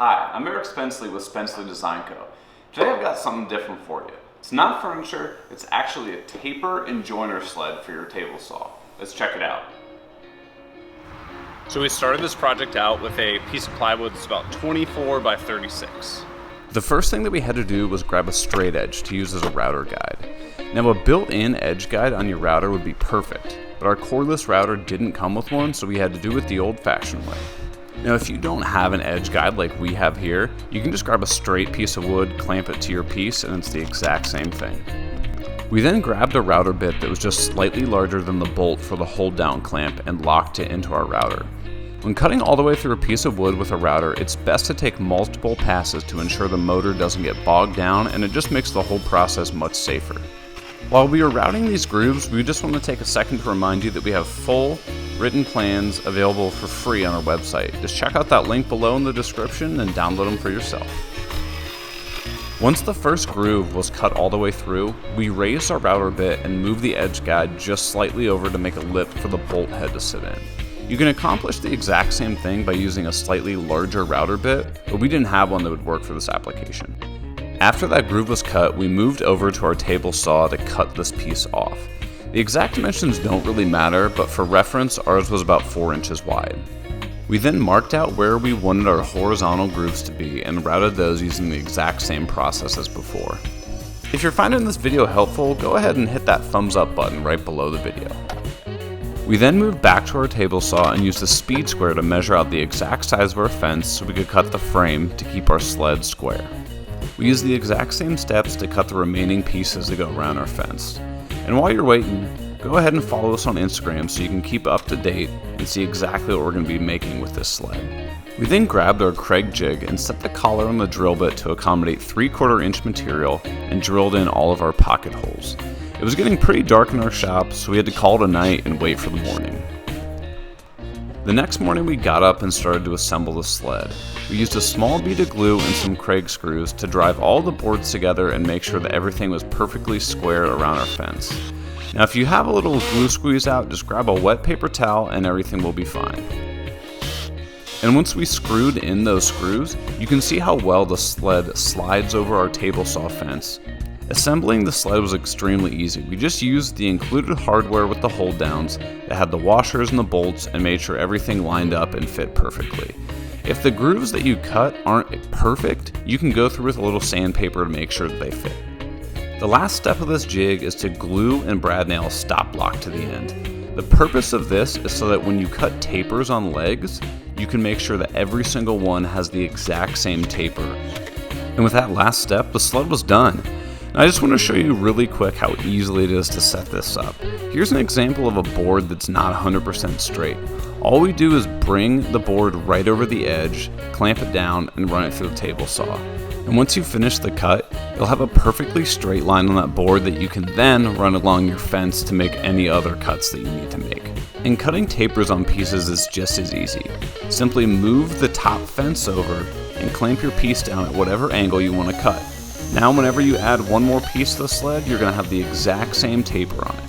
Hi, I'm Eric Spenceley with Spenceley Design Co. Today I've got something different for you. It's not furniture, it's actually a taper and joiner sled for your table saw. Let's check it out. So we started this project out with a piece of plywood that's about 24 by 36. The first thing that we had to do was grab a straight edge to use as a router guide. Now a built-in edge guide on your router would be perfect, but our cordless router didn't come with one, so we had to do it the old-fashioned way. Now if you don't have an edge guide like we have here, you can just grab a straight piece of wood, clamp it to your piece, and it's the exact same thing. We then grabbed a router bit that was just slightly larger than the bolt for the hold down clamp and locked it into our router. When cutting all the way through a piece of wood with a router, it's best to take multiple passes to ensure the motor doesn't get bogged down, and it just makes the whole process much safer. While we are routing these grooves, we just want to take a second to remind you that we have full written plans available for free on our website. Just check out that link below in the description and download them for yourself. Once the first groove was cut all the way through, we raised our router bit and moved the edge guide just slightly over to make a lip for the bolt head to sit in. You can accomplish the exact same thing by using a slightly larger router bit, but we didn't have one that would work for this application. After that groove was cut, we moved over to our table saw to cut this piece off. The exact dimensions don't really matter, but for reference, ours was about 4 inches wide. We then marked out where we wanted our horizontal grooves to be and routed those using the exact same process as before. If you're finding this video helpful, go ahead and hit that thumbs up button right below the video. We then moved back to our table saw and used a speed square to measure out the exact size of our fence so we could cut the frame to keep our sled square. We used the exact same steps to cut the remaining pieces to go around our fence. And while you're waiting, go ahead and follow us on Instagram so you can keep up to date and see exactly what we're going to be making with this sled. We then grabbed our Kreg jig and set the collar on the drill bit to accommodate 3/4 inch material and drilled in all of our pocket holes. It was getting pretty dark in our shop, so we had to call it a night and wait for the morning. The next morning we got up and started to assemble the sled. We used a small bead of glue and some Kreg screws to drive all the boards together and make sure that everything was perfectly square around our fence. Now if you have a little glue squeeze out, just grab a wet paper towel and everything will be fine. And once we screwed in those screws, you can see how well the sled slides over our table saw fence. Assembling the sled was extremely easy. We just used the included hardware with the hold downs that had the washers and the bolts and made sure everything lined up and fit perfectly. If the grooves that you cut aren't perfect, you can go through with a little sandpaper to make sure that they fit. The last step of this jig is to glue and brad nail a stop block to the end. The purpose of this is so that when you cut tapers on legs, you can make sure that every single one has the exact same taper. And with that last step, the sled was done. I just want to show you really quick how easily it is to set this up. Here's an example of a board that's not 100% straight. All we do is bring the board right over the edge, clamp it down, and run it through the table saw. And once you finish the cut, you'll have a perfectly straight line on that board that you can then run along your fence to make any other cuts that you need to make. And cutting tapers on pieces is just as easy. Simply move the top fence over and clamp your piece down at whatever angle you want to cut. Now whenever you add one more piece to the sled, you're going to have the exact same taper on it.